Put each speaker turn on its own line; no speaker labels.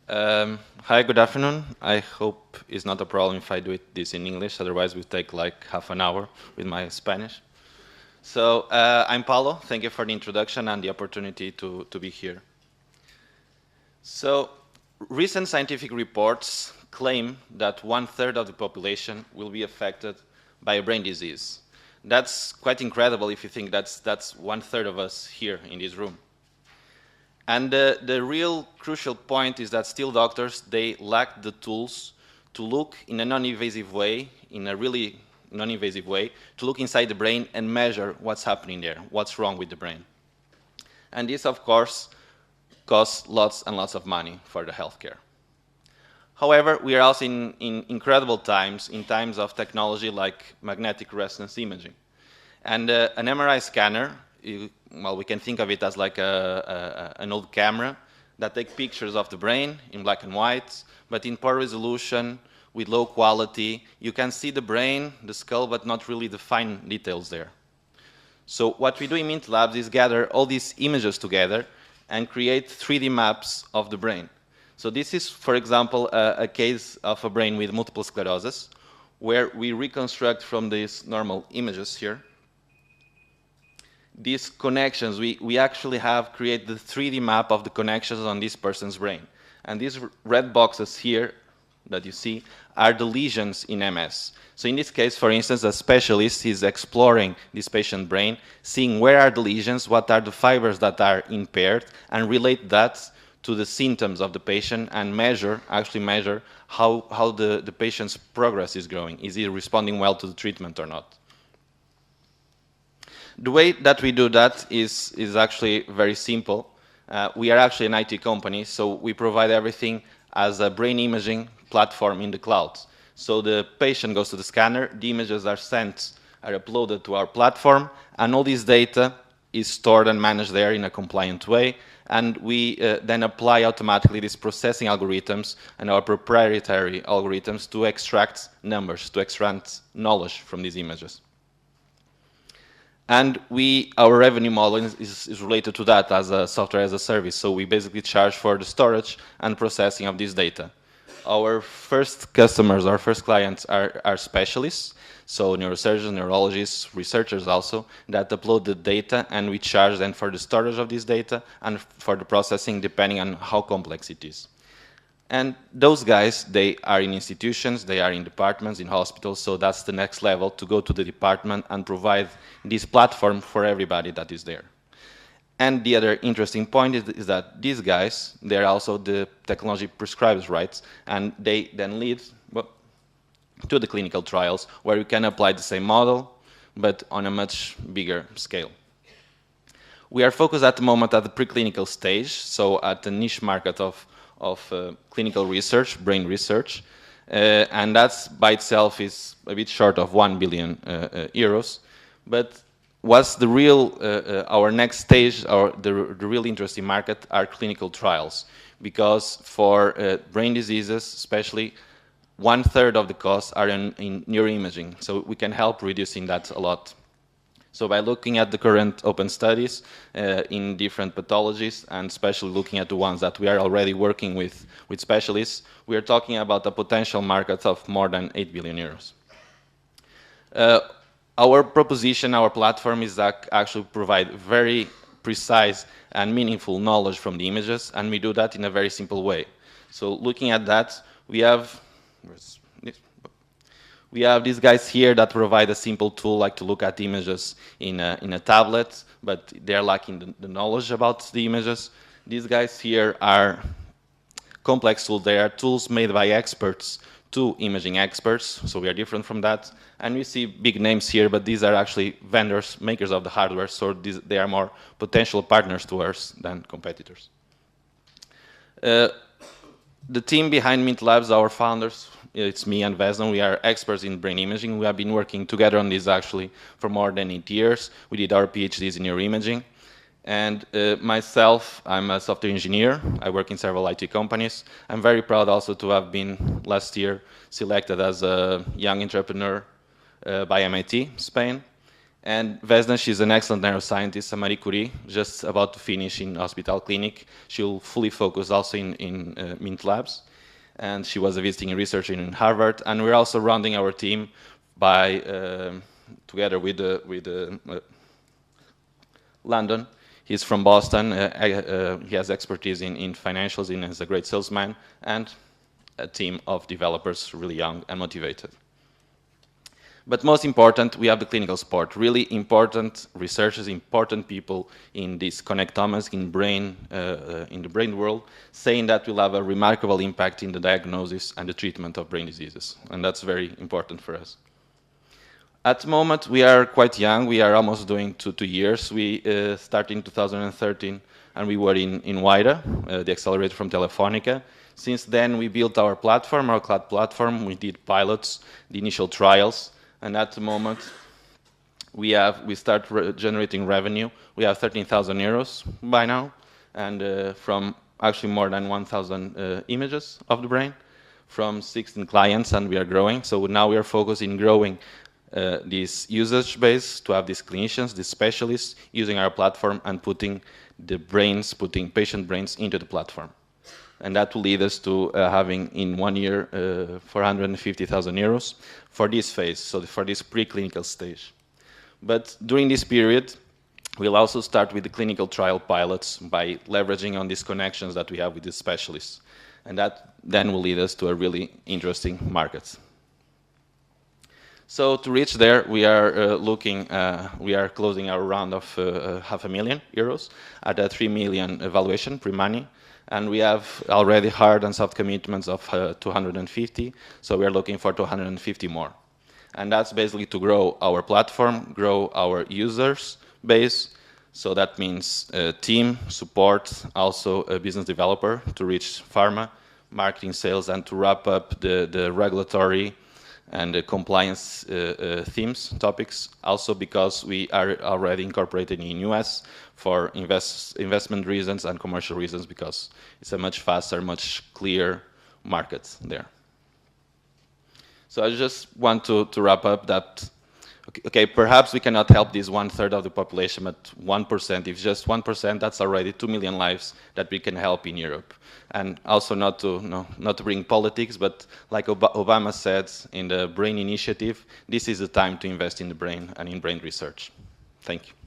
Hi, good afternoon. I hope it's not a problem if I do this in English, otherwise it will take like half an hour with my Spanish. So, I'm Paulo. Thank you for the introduction and the opportunity to be here. So, recent scientific reports claim that 1/3 of the population will be affected by a brain disease. That's quite incredible if you think that's 1/3 of us here in this room. And the real crucial point is that still doctors, they lack the tools to look in a non-invasive way, in a really non-invasive way, to look inside the brain and measure what's happening there, what's wrong with the brain. And this, of course, costs lots and lots of money for the healthcare. However, we are also in incredible times, in times of technology like magnetic resonance imaging. And an MRI scanner, well, we can think of it as like an old camera that takes pictures of the brain in black and white, but in poor resolution, with low quality. You can see the brain, the skull, but not really the fine details there. So what we do in Mint Labs is gather all these images together and create 3D maps of the brain. So this is, for example, a case of a brain with multiple sclerosis, where we reconstruct from these normal images here these connections. We actually have created the 3D map of the connections on this person's brain. And these red boxes here that you see are the lesions in MS. So in this case, for instance, a specialist is exploring this patient's brain, seeing where are the lesions, what are the fibers that are impaired, and relate that to the symptoms of the patient and actually measure how the patient's progress is going. Is he responding well to the treatment or not? The way that we do that is actually very simple. We are actually an IT company, so we provide everything as a brain imaging platform in the cloud. So the patient goes to the scanner, the images are uploaded to our platform, and all this data is stored and managed there in a compliant way. And we then apply automatically these processing algorithms and our proprietary algorithms to extract numbers, to extract knowledge from these images. And our revenue model is related to that as a software as a service. So we basically charge for the storage and processing of this data. Our first customers, our first clients are specialists, so neurosurgeons, neurologists, researchers also, that upload the data, and we charge them for the storage of this data and for the processing depending on how complex it is. And those guys, they are in institutions, they are in departments, in hospitals, so that's the next level, to go to the department and provide this platform for everybody that is there. And the other interesting point is that these guys, they're also the technology prescribers, right? And they then lead to the clinical trials, where we can apply the same model, but on a much bigger scale. We are focused at the moment at the preclinical stage, so at the niche market of clinical research, brain research, and that's by itself is a bit short of 1 billion euros. But what's the real, our next stage, the real interesting market are clinical trials, because for brain diseases, especially, 1/3 of the costs are in neuroimaging, so we can help reducing that a lot. So by looking at the current open studies in different pathologies, and especially looking at the ones that we are already working with specialists, we are talking about a potential market of more than 8 billion euros. Our proposition, our platform is that actually provide very precise and meaningful knowledge from the images, and we do that in a very simple way. So looking at that, we have these guys here that provide a simple tool like to look at images in a tablet, but they're lacking the knowledge about the images. These guys here are complex tools. They are tools made by experts to imaging experts, so we are different from that. And we see big names here, but these are actually vendors, makers of the hardware, so they are more potential partners to us than competitors. The team behind Mint Labs, our founders, it's me and Vesna. We are experts in brain imaging. We have been working together on this actually for more than 8 years. We did our PhDs in neuroimaging. And myself, I'm a software engineer. I work in several IT companies. I'm very proud also to have been last year selected as a young entrepreneur by MIT, Spain. And Vesna, she's an excellent neuroscientist, a Marie Curie, just about to finish in hospital clinic. She'll fully focus also in Mint Labs. And she was a visiting researcher in Harvard. And we're also rounding our team by, together with London. He's from Boston. He has expertise in financials, and is a great salesman, and a team of developers, really young and motivated. But most important, we have the clinical support. Really important researchers, important people in this connectomes, in the brain world, saying that we'll have a remarkable impact in the diagnosis and the treatment of brain diseases. And that's very important for us. At the moment, we are quite young. We are almost doing 2 years. We started in 2013, and we were in WIDA, the accelerator from Telefonica. Since then, we built our platform, our cloud platform. We did pilots, the initial trials. And at the moment, we start generating revenue. We have 13,000 euros by now, and from actually more than 1,000 images of the brain, from 16 clients, and we are growing. So now we are focusing on growing this usage base to have these clinicians, these specialists, using our platform and putting patient brains into the platform. And that will lead us to having in 1 year 450,000 euros for this phase, so for this preclinical stage. But during this period, we'll also start with the clinical trial pilots by leveraging on these connections that we have with the specialists. And that then will lead us to a really interesting market. So to reach there, we are we are closing our round of €500,000 at a 3 million valuation pre-money. And we have already hard and soft commitments of 250, so we are looking for 250 more. And that's basically to grow our platform, grow our users base. So that means team, support, also a business developer to reach pharma, marketing, sales, and to wrap up the regulatory and the compliance themes, topics, also because we are already incorporated in US for investment reasons and commercial reasons, because it's a much faster, much clearer market there. So I just want to wrap up that, okay, perhaps we cannot help this 1/3 of the population, but 1%, if just 1%, that's already 2 million lives that we can help in Europe. And also not to bring politics, but like Obama said in the Brain Initiative, this is the time to invest in the brain and in brain research. Thank you.